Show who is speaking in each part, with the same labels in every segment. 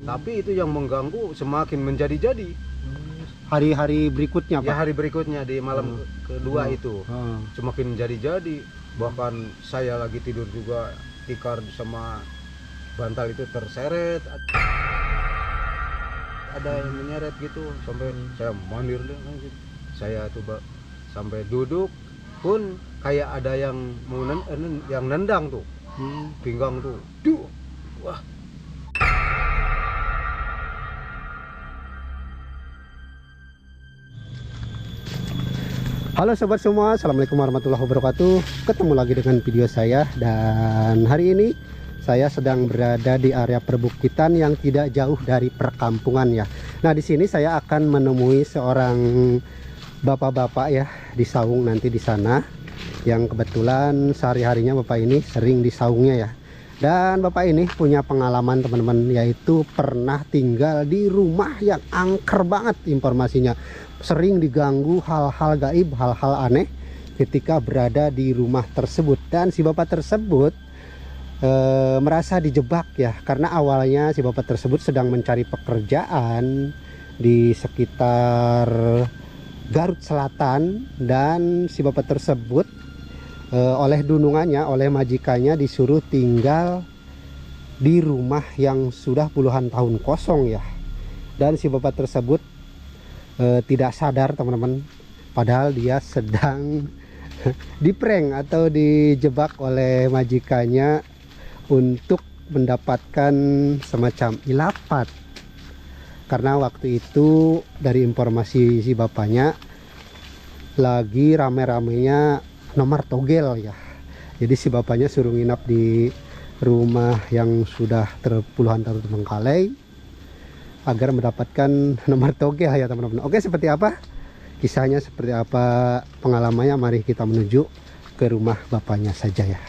Speaker 1: Tapi itu yang mengganggu semakin menjadi-jadi.
Speaker 2: Hari-hari berikutnya, Pak?
Speaker 1: Ya, hari berikutnya di malam kedua itu semakin menjadi-jadi. Bahkan saya lagi tidur juga tikar sama bantal itu terseret. Ada yang menyeret gitu sampai saya mandir deh gitu. Saya coba sampai duduk pun kayak ada yang mau yang nendang tuh. Pinggang tuh. Duh. Wah.
Speaker 2: Halo sobat semua, assalamualaikum warahmatullahi wabarakatuh. Ketemu lagi dengan video saya, dan hari ini saya sedang berada di area perbukitan yang tidak jauh dari perkampungan ya. Nah, di sini saya akan menemui seorang bapak-bapak ya di saung nanti di sana, yang kebetulan sehari-harinya bapak ini sering di saungnya ya. Dan bapak ini punya pengalaman teman-teman, yaitu pernah tinggal di rumah yang angker banget informasinya. Sering diganggu hal-hal gaib, hal-hal aneh ketika berada di rumah tersebut. Dan si bapak tersebut merasa dijebak ya, karena awalnya si bapak tersebut sedang mencari pekerjaan di sekitar Garut Selatan. Dan si bapak tersebut oleh dunungannya, oleh majikannya disuruh tinggal di rumah yang sudah puluhan tahun kosong ya. Dan si bapak tersebut tidak sadar teman-teman, padahal dia sedang diprank atau dijebak oleh majikannya untuk mendapatkan semacam ilapat. Karena waktu itu dari informasi si bapaknya lagi rame-ramenya nomor togel ya. Jadi si bapaknya suruh nginap di rumah yang sudah puluhan tahun terbengkalai agar mendapatkan nomor togel ya teman-teman. Oke, seperti apa kisahnya, seperti apa pengalamannya, mari kita menuju ke rumah bapaknya saja ya.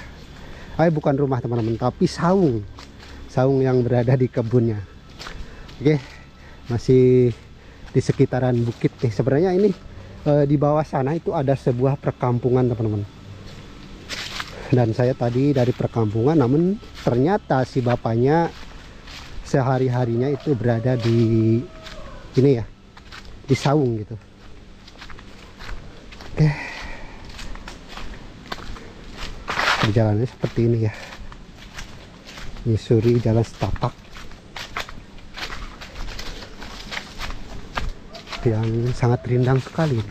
Speaker 2: Bukan rumah teman-teman, tapi saung yang berada di kebunnya. Oke, masih di sekitaran bukit nih. Sebenarnya ini di bawah sana itu ada sebuah perkampungan teman-teman. Dan saya tadi dari perkampungan, namun ternyata si bapaknya sehari-harinya itu berada di ini ya, di saung gitu. Oke, perjalanannya seperti ini ya, menyusuri jalan setapak yang sangat rindang sekali,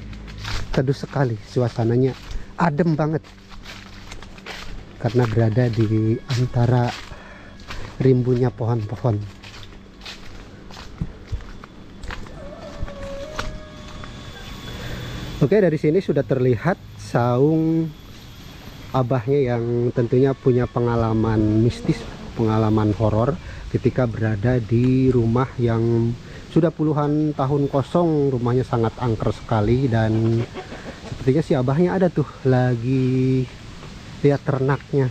Speaker 2: teduh sekali, suasananya adem banget karena berada di antara rimbunya pohon-pohon. Oke, dari sini sudah terlihat saung abahnya yang tentunya punya pengalaman mistis, pengalaman horor ketika berada di rumah yang sudah puluhan tahun kosong. Rumahnya sangat angker sekali, dan sepertinya si abahnya ada tuh lagi lihat ternaknya.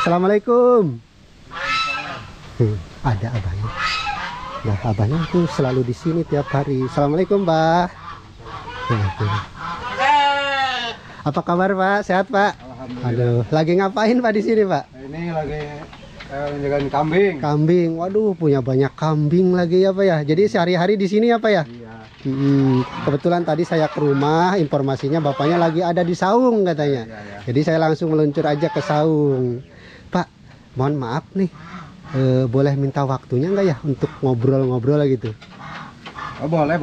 Speaker 2: Assalamualaikum. Ada abahnya. Nah, abahnya tuh selalu di sini tiap hari. Assalamualaikum, Mbak. Apa kabar, Pak? Sehat, Pak?
Speaker 1: Alhamdulillah.
Speaker 2: Aduh, lagi ngapain, Pak, di sini, Pak?
Speaker 1: Ini lagi menjaga kambing.
Speaker 2: Kambing. Waduh, punya banyak kambing lagi ya, Pak ya. Jadi sehari-hari di sini ya, Pak ya?
Speaker 1: Iya.
Speaker 2: Kebetulan tadi saya ke rumah, informasinya bapaknya lagi ada di saung katanya.
Speaker 1: Iya.
Speaker 2: Jadi saya langsung meluncur aja ke saung. Pak, mohon maaf nih. Boleh minta waktunya nggak ya untuk ngobrol-ngobrol gitu?
Speaker 1: Oh, boleh.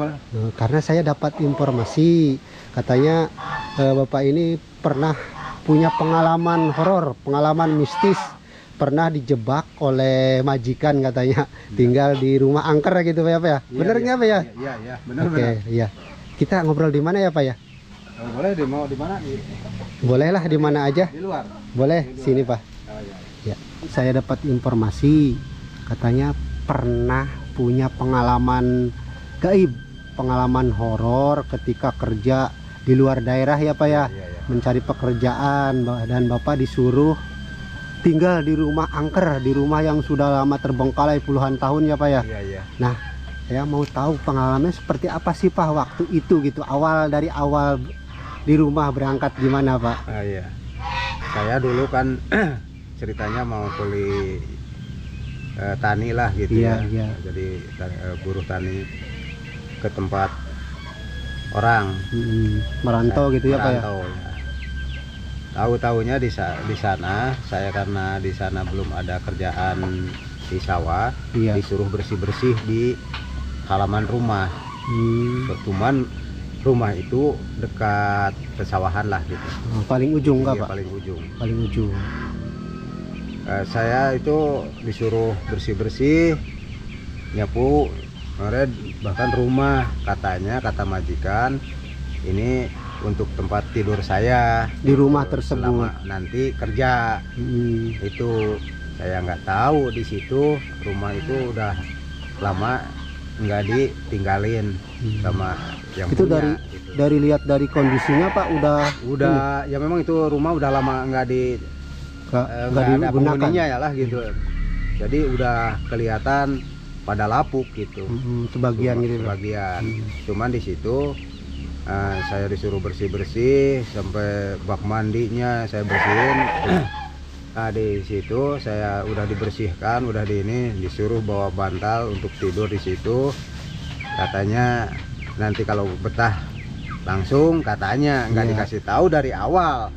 Speaker 2: Karena saya dapat informasi katanya bapak ini pernah punya pengalaman horor, pengalaman mistis, pernah dijebak oleh majikan katanya, tinggal di rumah angker gitu ya, Pak ya? Bener nggak, Pak ya?
Speaker 1: Iya, benar.
Speaker 2: Oke, iya. Kita ngobrol di mana ya, Pak ya?
Speaker 1: Boleh, mau di mana?
Speaker 2: Bolehlah di mana aja.
Speaker 1: Di luar.
Speaker 2: Boleh,
Speaker 1: Di luar.
Speaker 2: sini, Pak.
Speaker 1: Oh, iya.
Speaker 2: Ya, saya dapat informasi katanya pernah punya pengalaman gaib, pengalaman horor ketika kerja di luar daerah ya, Pak ya.
Speaker 1: Iya.
Speaker 2: Mencari pekerjaan, dan bapak disuruh tinggal di rumah angker, di rumah yang sudah lama terbengkalai puluhan tahun ya, Pak ya.
Speaker 1: Iya.
Speaker 2: Nah, saya mau tahu pengalamannya seperti apa sih, Pak, waktu itu gitu. Dari awal di rumah berangkat gimana, Pak?
Speaker 1: Iya. Saya dulu kan ceritanya mau beli tani lah gitu
Speaker 2: Iya,
Speaker 1: ya.
Speaker 2: iya.
Speaker 1: Jadi buruh tani ke tempat orang.
Speaker 2: Merantau gitu ya Pak ya.
Speaker 1: Merantau, ya. Tahu-taunya di sana saya, karena di sana belum ada kerjaan di sawah,
Speaker 2: Iya.
Speaker 1: disuruh bersih-bersih di halaman rumah. Cuman rumah itu dekat pesawahan lah gitu.
Speaker 2: Paling ujung nggak
Speaker 1: Iya,
Speaker 2: Pak?
Speaker 1: paling ujung.
Speaker 2: Paling ujung.
Speaker 1: Saya itu disuruh bersih-bersih, nyapu, bahkan rumah, kata majikan ini untuk tempat tidur saya
Speaker 2: Di rumah tersebut.
Speaker 1: selama nanti kerja. Itu saya nggak tahu, di situ rumah itu udah lama nggak ditinggalin sama yang
Speaker 2: Itu
Speaker 1: punya,
Speaker 2: dari
Speaker 1: gitu.
Speaker 2: dari lihat dari kondisinya Pak
Speaker 1: Udah ya memang itu rumah udah lama nggak
Speaker 2: nggak
Speaker 1: nggak ada
Speaker 2: digunakan.
Speaker 1: penghuninya ya lah gitu. Jadi udah kelihatan pada lapuk gitu.
Speaker 2: Sebagian gitu. Pak.
Speaker 1: Sebagian. Cuman di situ saya disuruh bersih-bersih sampai bak mandinya saya bersihin. Nah, di situ saya udah dibersihkan, udah disuruh bawa bantal untuk tidur di situ. Katanya nanti kalau betah langsung, katanya nggak
Speaker 2: Iya.
Speaker 1: dikasih tahu dari awal.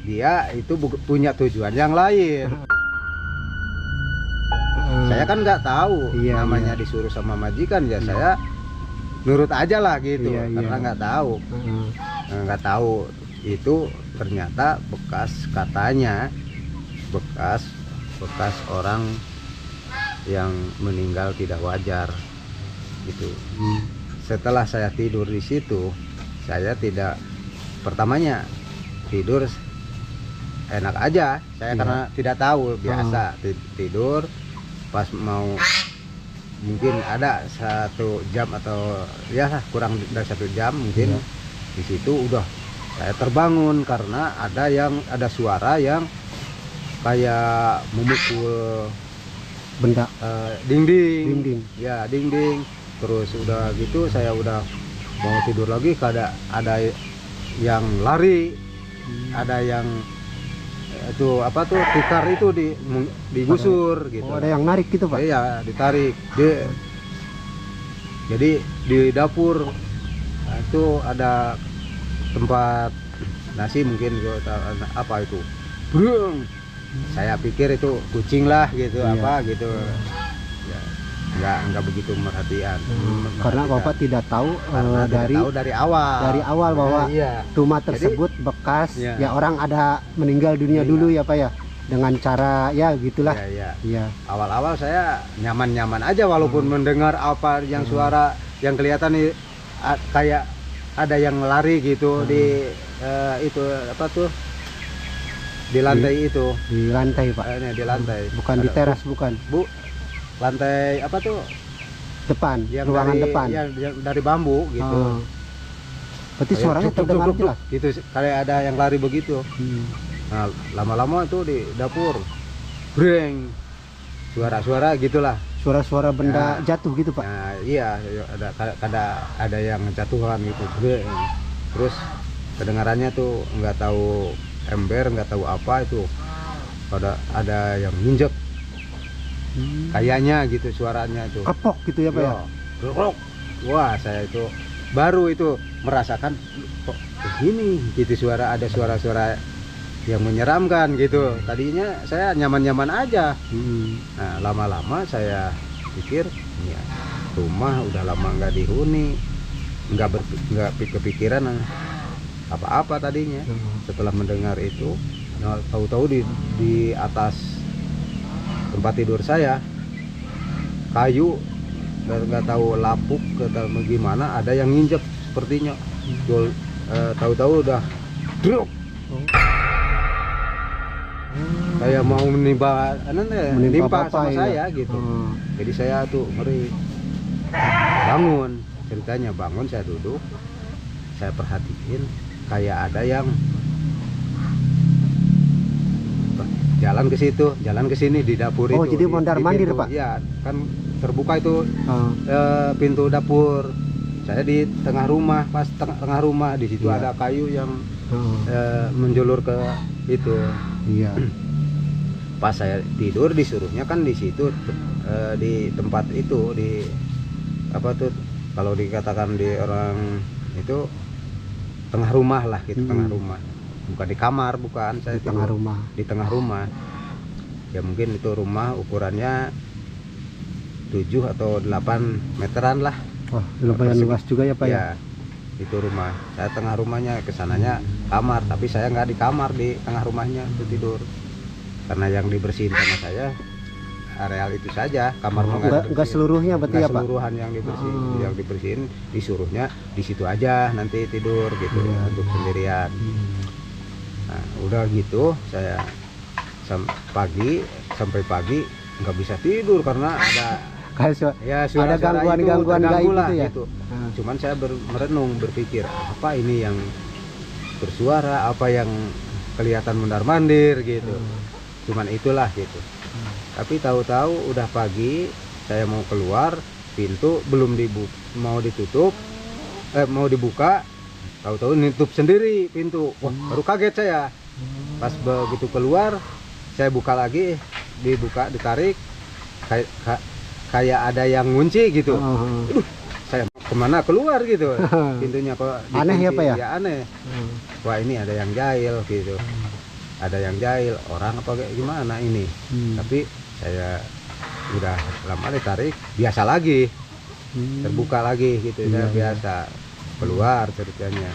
Speaker 1: Dia itu punya tujuan yang lain. Saya kan nggak tahu,
Speaker 2: Iya,
Speaker 1: namanya
Speaker 2: iya.
Speaker 1: disuruh sama majikan ya, saya nurut aja lah gitu.
Speaker 2: Iya, iya.
Speaker 1: Karena nggak tahu itu ternyata katanya bekas orang yang meninggal tidak wajar gitu. Setelah saya tidur di situ, saya tidak, pertamanya tidur enak aja saya.
Speaker 2: Iya.
Speaker 1: Karena tidak tahu, biasa tidur. Pas mau, mungkin ada 1 jam atau ya kurang dari 1 jam mungkin. Di situ udah saya terbangun karena ada suara yang kayak memukul
Speaker 2: Benda
Speaker 1: dinding. Ya, dinding. Terus udah gitu saya udah mau tidur lagi, ada yang lari, ada yang itu apa tuh, tikar itu digusur gitu.
Speaker 2: ada yang narik gitu Pak.
Speaker 1: Iya, ditarik. Jadi di dapur itu ada tempat nasi mungkin, apa itu, brung. Saya pikir itu kucing lah gitu.
Speaker 2: Iya.
Speaker 1: Apa gitu ya, nggak begitu merhatian.
Speaker 2: Karena Bapak tidak tahu
Speaker 1: Karena tidak tahu dari awal
Speaker 2: bahwa
Speaker 1: iya.
Speaker 2: rumah tersebut bekas
Speaker 1: Iya.
Speaker 2: ya orang ada meninggal dunia
Speaker 1: Iya.
Speaker 2: dulu ya Pak ya, dengan cara ya gitulah.
Speaker 1: Iya.
Speaker 2: Iya.
Speaker 1: Awal-awal saya nyaman-nyaman aja walaupun mendengar apa yang suara yang kelihatan kayak ada yang lari gitu di itu apa tuh, di lantai itu.
Speaker 2: Di lantai Pak.
Speaker 1: Di lantai.
Speaker 2: Bukan di teras, bukan.
Speaker 1: Bu, lantai apa tuh?
Speaker 2: Depan,
Speaker 1: Yang
Speaker 2: ruangan
Speaker 1: dari,
Speaker 2: depan.
Speaker 1: yang dari bambu gitu.
Speaker 2: Berarti suaranya
Speaker 1: Kayak
Speaker 2: terdengar
Speaker 1: cuk, cuk, cuk,
Speaker 2: jelas.
Speaker 1: gitu, kayak ada yang lari begitu. Nah, lama-lama itu di dapur, breng, suara-suara gitulah.
Speaker 2: Suara-suara benda
Speaker 1: Nah.
Speaker 2: jatuh gitu Pak.
Speaker 1: Nah, iya, ada yang jatuhan gitu, breng. Terus kedengarannya tuh nggak tahu ember, nggak tahu apa itu, ada yang nginjek, kayaknya gitu suaranya itu.
Speaker 2: Kepok gitu ya Pak ya.
Speaker 1: Krok. Wah, saya itu baru itu merasakan kok begini gitu, ada suara-suara yang menyeramkan gitu. Tadinya saya nyaman-nyaman aja. Nah, lama-lama saya pikir ya, rumah udah lama nggak dihuni, nggak kepikiran apa-apa tadinya. Setelah mendengar itu, nah, tahu-tahu di atas tempat tidur saya kayu, nggak tahu lapuk atau gimana, ada yang nginjek sepertinya. Tahu-tahu udah druk. Kayak mau menimpa sama
Speaker 2: ya.
Speaker 1: saya gitu. Jadi saya tuh ngeri, bangun. Ceritanya bangun, saya duduk, saya perhatiin kayak ada yang jalan ke situ, jalan ke sini di dapur itu.
Speaker 2: Oh, jadi mondar-mandir Pak?
Speaker 1: Iya, kan terbuka itu pintu dapur. Saya di tengah rumah, pas tengah rumah di situ ada kayu yang menjulur ke itu.
Speaker 2: Iya.
Speaker 1: Pas saya tidur disuruhnya kan di situ, di tempat itu, di apa tuh kalau dikatakan di orang itu tengah rumah lah gitu. Tengah rumah, bukan di kamar, bukan. Saya
Speaker 2: Di tengah rumah.
Speaker 1: di tengah rumah ya, mungkin itu rumah ukurannya 7 atau 8 meteran lah.
Speaker 2: Wah, lumayan luas juga ya Pak ya.
Speaker 1: Ya, itu rumah. Saya tengah rumahnya, kesananya kamar, tapi saya nggak di kamar, di tengah rumahnya itu tidur. Karena yang dibersihin sama saya areal itu saja, kamar
Speaker 2: Enggak seluruhnya berarti ya Pak.
Speaker 1: Seluruhan yang dibersihin disuruhnya di situ aja nanti tidur gitu untuk sendirian. Nah, udah gitu saya sampai pagi nggak bisa tidur karena ada
Speaker 2: Ada gangguan-gangguan gaib
Speaker 1: lah,
Speaker 2: gitu ya.
Speaker 1: Gitu. Cuman saya merenung, berpikir apa ini yang bersuara, apa yang kelihatan mondar-mandir gitu. Cuman itulah gitu. Tapi tahu-tahu udah pagi, saya mau keluar, pintu belum mau ditutup, mau dibuka, tahu-tahu nutup sendiri pintu. Wah, baru kaget saya. Pas begitu keluar, saya buka lagi, dibuka, ditarik, kayak ada yang ngunci gitu. Aduh, saya kemana keluar gitu, pintunya kok dikunci.
Speaker 2: Aneh ya Pak ya?
Speaker 1: Ya aneh. Wah, ini ada yang jahil gitu. Ada yang jahil, orang apa kayak gimana ini. Tapi saya udah lama ditarik, biasa lagi, terbuka lagi gitu. Saya biasa keluar ceritanya.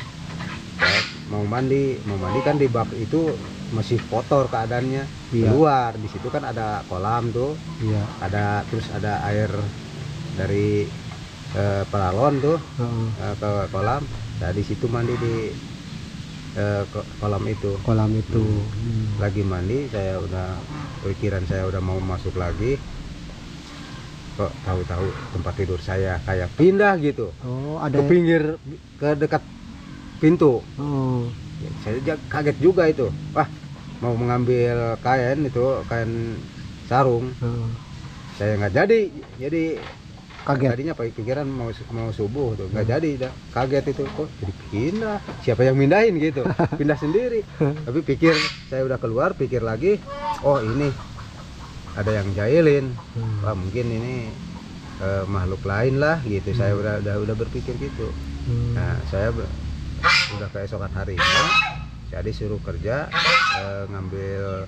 Speaker 1: Saya mau mandi kan di bak itu masih kotor keadaannya. Keluar di situ kan ada kolam tuh, terus ada air dari paralon tuh ke kolam. Nah, di situ mandi di kolam itu. Lagi mandi, saya udah pikiran saya udah mau masuk lagi, kok tahu-tahu tempat tidur saya kayak pindah gitu.
Speaker 2: Ada
Speaker 1: ke pinggir, ke dekat pintu. Saya kaget juga itu. Wah, mau mengambil kain sarung. Saya nggak jadi
Speaker 2: kaget.
Speaker 1: Tadinya pikiran mau subuh tuh, nggak jadi, dah kaget itu, kok jadi pindah, siapa yang mindahin gitu. Pindah sendiri. Tapi saya udah keluar, pikir lagi, oh ini ada yang jahilin. Wah, mungkin ini makhluk lain lah gitu. Saya udah berpikir gitu. Nah, saya udah keesokan harinya saya disuruh kerja, ngambil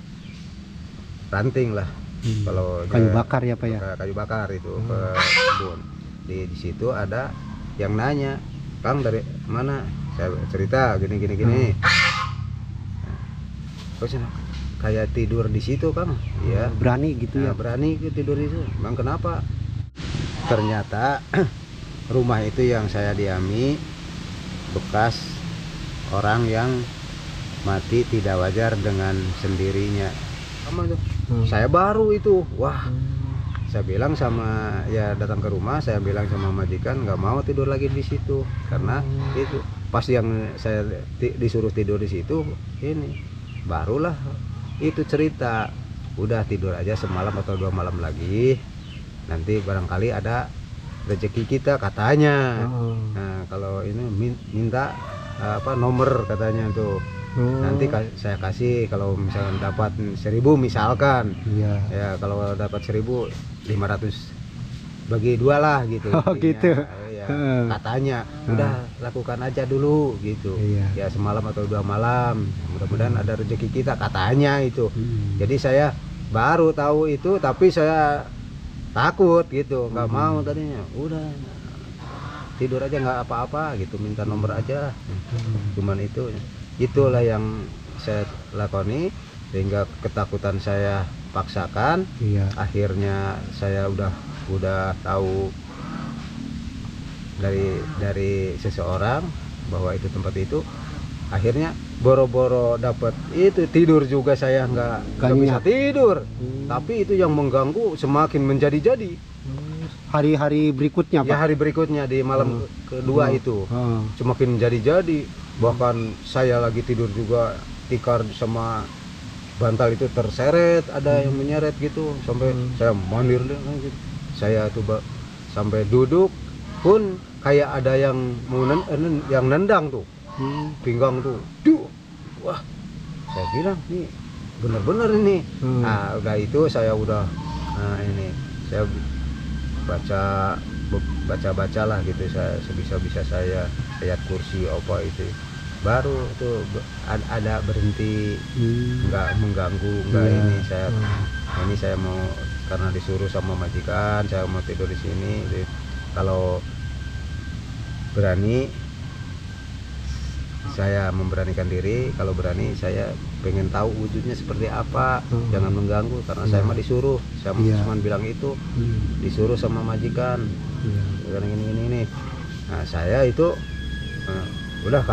Speaker 1: ranting lah. Kalau
Speaker 2: kayu bakar ya Pak ya.
Speaker 1: Kayu bakar itu ke kebun. Di situ ada yang nanya, "Kang, dari mana?" Saya cerita gini. Terus kayak tidur di situ, Kang. Iya.
Speaker 2: Berani gitu ya.
Speaker 1: Berani tidur di situ. Emang kenapa? Ternyata rumah itu yang saya diami bekas orang yang mati tidak wajar dengan sendirinya. Sama tuh. Saya baru itu, wah, saya bilang sama, ya datang ke rumah, saya bilang sama majikan nggak mau tidur lagi di situ karena itu pas yang saya disuruh tidur di situ, ini barulah itu cerita, udah tidur aja semalam atau 2 malam lagi, nanti barangkali ada rezeki kita katanya. Nah, kalau ini minta nomor katanya tuh. Nanti saya kasih kalau misalkan dapat 1.000 misalkan. Ya kalau dapat 1.000, 500 bagi 2 lah gitu.
Speaker 2: Gitu.
Speaker 1: Ya, katanya udah lakukan aja dulu gitu. Ya semalam atau 2 malam, mudah-mudahan ada rezeki kita katanya itu. Jadi saya baru tahu itu, tapi saya takut gitu, nggak mau tadinya. Udah tidur aja nggak apa-apa gitu, minta nomor aja. Cuman itulah yang saya lakoni, sehingga ketakutan saya paksakan. Akhirnya saya udah tahu dari seseorang bahwa itu tempat itu. Akhirnya boro-boro dapat itu, tidur juga saya nggak bisa tidur. Tapi itu yang mengganggu semakin menjadi-jadi.
Speaker 2: Hari-hari berikutnya Pak?
Speaker 1: Ya, hari berikutnya di malam kedua itu semakin menjadi-jadi. Bahkan saya lagi tidur juga, tikar sama bantal itu terseret, ada yang menyeret gitu, sampai saya mandir gitu. Saya tuh sampai duduk pun kayak ada yang yang nendang tuh, pinggang tuh. Duh. Wah, saya bilang nih bener-bener ini. Nah, udah itu saya udah ini saya baca-bacalah gitu, saya sebisa-bisa saya ayat kursi apa itu, baru tuh ada berhenti, nggak mengganggu, nggak ini saya mau, karena disuruh sama majikan saya mau tidur di sini. Jadi, kalau berani saya memberanikan diri, kalau berani saya pengen tahu wujudnya seperti apa, jangan mengganggu, karena saya mah disuruh, saya cuma bilang itu disuruh sama majikan, karena ini. Nah saya itu udah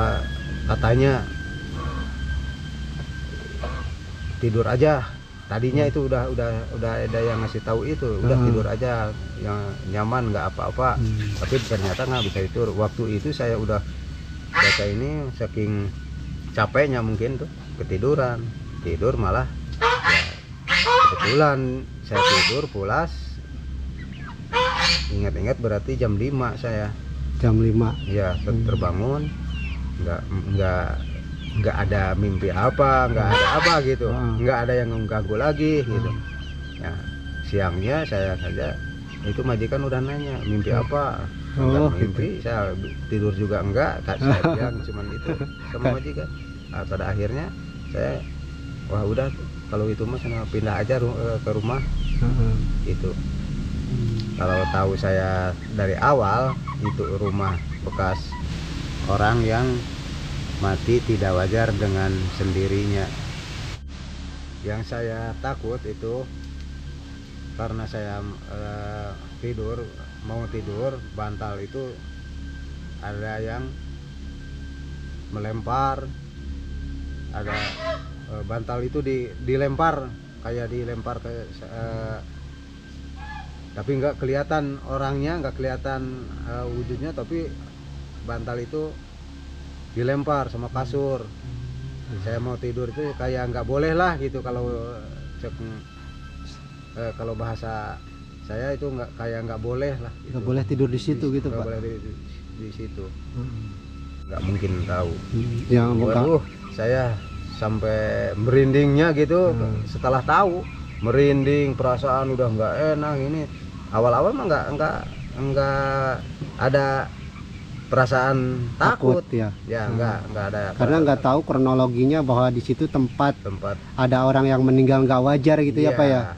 Speaker 1: katanya tidur aja. Tadinya itu udah ada yang ngasih tahu itu, udah tidur aja yang nyaman, nggak apa-apa. Tapi ternyata nggak bisa tidur. Waktu itu saya udah baca ini, saking capeknya mungkin tuh ketiduran, tidur malah ya, kebetulan saya tidur pulas. Ingat-ingat berarti jam 5 saya.
Speaker 2: Jam 5.
Speaker 1: Ya, terbangun, nggak ada mimpi apa, nggak ada apa gitu, nggak ada yang mengganggu lagi gitu. Ya, siangnya saya saja itu majikan udah nanya mimpi apa, mimpi saya tidur juga enggak, saya bilang cuman itu sama majikan. Nah, pada akhirnya saya wah udah kalau itu mas pindah aja ke rumah itu. Kalau tahu saya dari awal itu rumah bekas orang yang mati tidak wajar dengan sendirinya. Yang saya takut itu karena saya mau tidur, bantal itu ada yang melempar, ada bantal itu dilempar, kayak dilempar ke tapi nggak kelihatan orangnya, nggak kelihatan wujudnya, tapi bantal itu dilempar sama kasur. Saya mau tidur itu kayak nggak boleh lah gitu, kalau kalau bahasa saya itu nggak boleh lah gitu.
Speaker 2: Nggak boleh tidur di situ gitu
Speaker 1: nggak
Speaker 2: Pak.
Speaker 1: boleh di situ. Nggak mungkin tahu.
Speaker 2: Yang
Speaker 1: Waduh, saya sampai merindingnya gitu. Setelah tahu merinding, perasaan udah nggak enak. Ini awal-awal mah nggak ada perasaan takut
Speaker 2: ya.
Speaker 1: Ya nggak ada,
Speaker 2: karena nggak tahu kronologinya bahwa di situ tempat ada orang yang meninggal nggak wajar gitu ya Pak ya.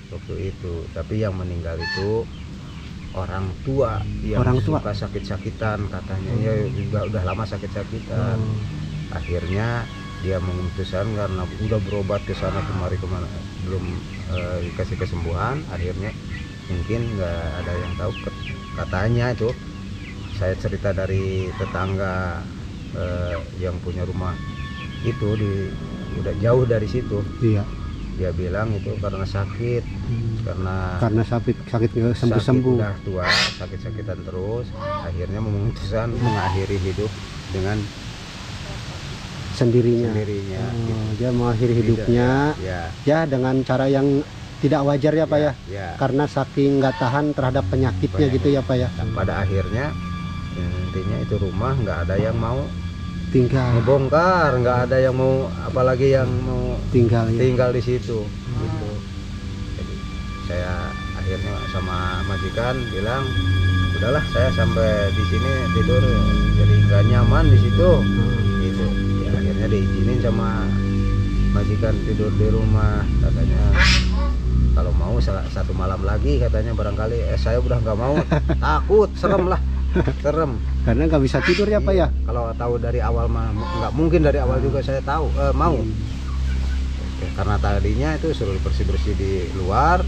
Speaker 1: Waktu itu, tapi yang meninggal itu orang tua yang suka sakit-sakitan katanya. Ya udah lama sakit-sakitan. Akhirnya dia memutuskan karena udah berobat ke sana kemari belum dikasih kesembuhan. Akhirnya mungkin nggak ada yang tahu, katanya itu. Saya cerita dari tetangga yang punya rumah itu udah jauh dari situ. Iya. Dia bilang itu karena sakit, karena sakit sembuh-sembuh. Udah tua, sakit-sakitan terus. Akhirnya memutuskan mengakhiri hidup dengan sendirinya. Gitu.
Speaker 2: Dia mengakhiri hidupnya ya dengan cara yang tidak wajar ya Pak ya. Karena saking nggak tahan terhadap penyakitnya gitu ya Pak ya.
Speaker 1: Dan pada akhirnya intinya itu rumah nggak ada yang mau
Speaker 2: ngebongkar,
Speaker 1: nggak ada yang mau, apalagi yang mau tinggal di situ gitu. Jadi saya akhirnya sama majikan bilang udahlah, saya sampai di sini tidur jadi nggak nyaman di situ gitu. Ya, akhirnya diizinin sama majikan tidur di rumah, katanya kalau mau satu malam lagi katanya barangkali. Saya udah nggak mau, takut, serem
Speaker 2: karena nggak bisa tidur ya Pak ya.
Speaker 1: Kalau tahu dari awal mah nggak mungkin, dari awal juga saya tahu mau. Karena tadinya itu suruh bersih di luar,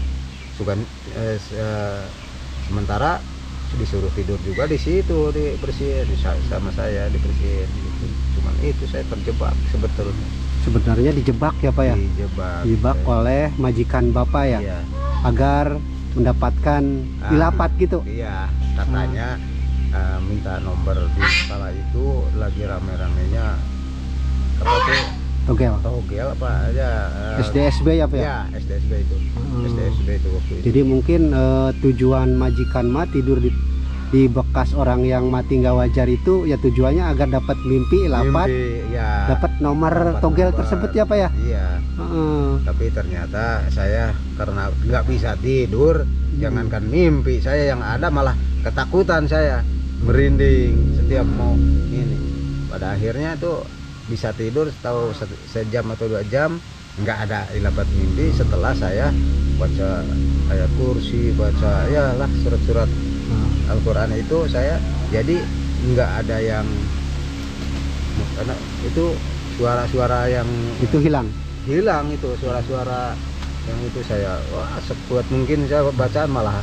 Speaker 1: sementara disuruh tidur juga di situ, dibersihin sama saya, dibersihin gitu. Cuman itu saya terjebak
Speaker 2: sebenarnya dijebak ya Pak ya. Dijebak oleh majikan Bapak ya. Iya. Agar mendapatkan ilapat gitu.
Speaker 1: Iya, katanya minta nomor di kala itu lagi rame-ramenya apa tuh, togel apa aja,
Speaker 2: SDSB ya Pak ya?
Speaker 1: Ya SDSB itu. SDSB itu waktu itu.
Speaker 2: Jadi mungkin tujuan majikan mah tidur di di bekas orang yang mati nggak wajar itu ya tujuannya agar dapat mimpi lapat,
Speaker 1: ya,
Speaker 2: dapat nomor togel
Speaker 1: nomor.
Speaker 2: tersebut ya Pak ya.
Speaker 1: Iya. Tapi ternyata saya karena nggak bisa tidur, jangankan mimpi, saya yang ada malah ketakutan, saya merinding setiap mau ini. Pada akhirnya tuh bisa tidur tahu sejam atau 2 jam, nggak ada ilabat mimpi setelah saya baca ayat kursi, baca ya lah surat-surat Al-Quran itu, saya jadi nggak ada yang, karena itu suara-suara yang
Speaker 2: itu hilang
Speaker 1: itu suara-suara yang itu saya wah sekuat mungkin saya bacaan malah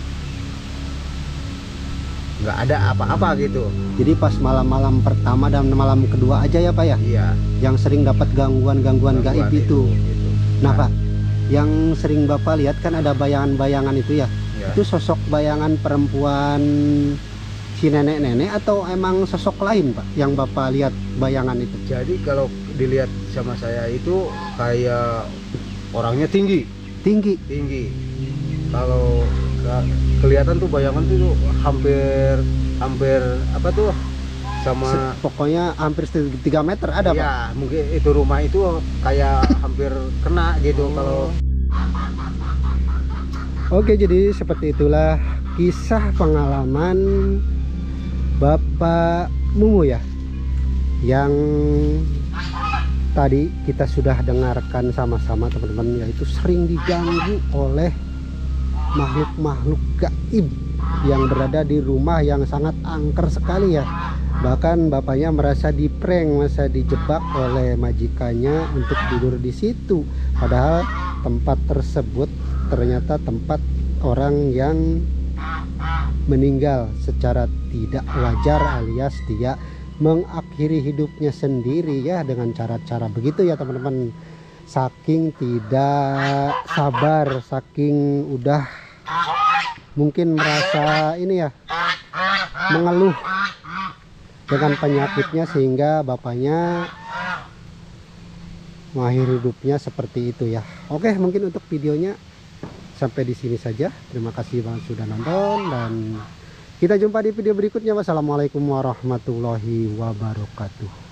Speaker 1: nggak ada apa-apa gitu.
Speaker 2: Jadi pas malam-malam pertama dan malam kedua aja ya Pak ya,
Speaker 1: Iya,
Speaker 2: yang sering dapat gangguan gaib itu.
Speaker 1: gitu.
Speaker 2: Nah Pak, yang sering Bapak lihat kan ada bayangan-bayangan itu ya.
Speaker 1: Ya.
Speaker 2: Itu sosok bayangan perempuan si nenek-nenek atau emang sosok lain Pak yang Bapak lihat bayangan itu?
Speaker 1: Jadi kalau dilihat sama saya itu kayak orangnya tinggi. Kalau kelihatan tuh bayangan tuh hampir apa tuh sama
Speaker 2: pokoknya hampir 3 meter ada Pak.
Speaker 1: Ya, mungkin itu rumah itu kayak hampir kena gitu kalau.
Speaker 2: Oke, jadi seperti itulah kisah pengalaman Bapak Mumu ya, yang tadi kita sudah dengarkan sama-sama teman-teman, yaitu sering diganggu oleh makhluk-makhluk gaib yang berada di rumah yang sangat angker sekali ya. Bahkan bapaknya merasa diprank, merasa dijebak oleh majikannya untuk tidur di situ, padahal tempat tersebut ternyata tempat orang yang meninggal secara tidak wajar, alias dia mengakhiri hidupnya sendiri ya dengan cara-cara begitu ya teman-teman. Saking tidak sabar, saking udah mungkin merasa ini ya, mengeluh dengan penyakitnya, sehingga bapaknya mengakhiri hidupnya seperti itu ya. Oke, mungkin untuk videonya sampai di sini saja. Terima kasih banget sudah nonton, dan kita jumpa di video berikutnya. Wassalamualaikum warahmatullahi wabarakatuh.